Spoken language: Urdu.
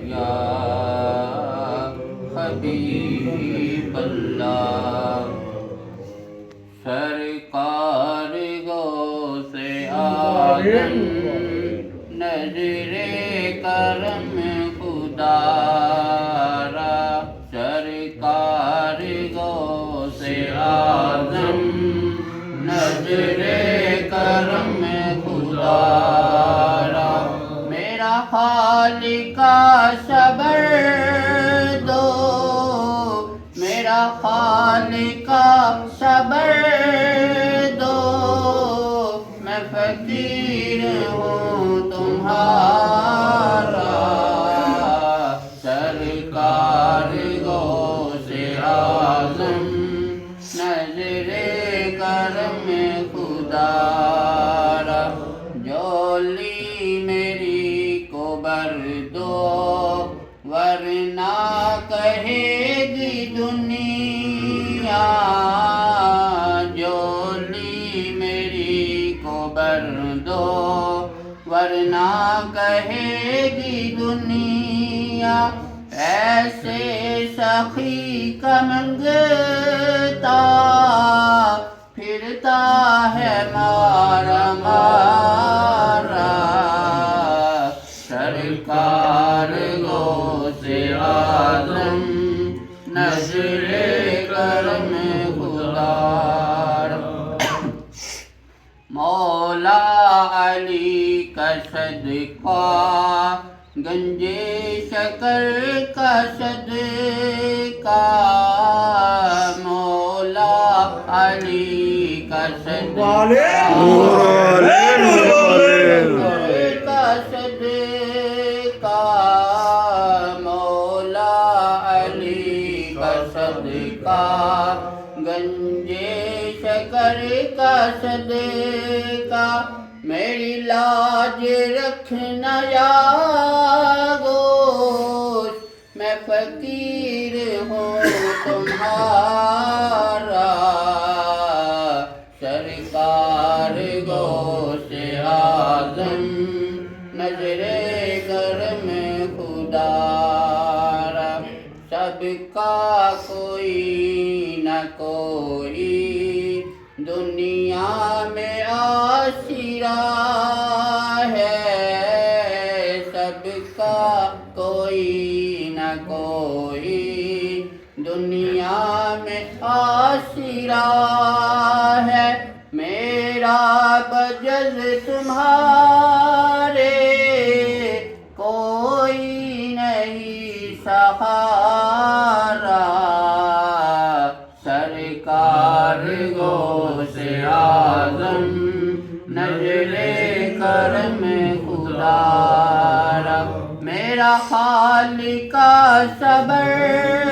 یا حبیب اللہ سرکار غوث اعظم نظر کرم خدا را سرکار غوث اعظم نظر کرم خدا را میرا خالق صبر دو میرا خالق صبر دو میں فقیر ہوں تمہارا سرکار غوث اعظم نظر کرم خدا را جولی میری کو بر دو ورنہ کہے گی دنیا جولی میری کو بر دو ورنہ کہے گی دنیا ایسے سخی کا منگتا پھرتا ہے مارا مارا سرکار غوث اعظم نظر کرم خدا مولا علی کا صدقہ گنج شکر کا صدقہ مولا علی کا صدقہ مولا علی کا صدقہ گنج شکر کا صدقہ میری لاج رکھنا یا گوش میں فقیر ہوں تمہارا سرکار غوث اعظم نظر کرم خدا را سب کا کوئی نہ کوئی دنیا میں آسرا ہے سب کا کوئی نہ کوئی دنیا میں آسرا ہے میرا بجز تمہارے کوئی نہیں سہارا سرکار غوث اعظم نظر کرم خدا را میرا خالق صبر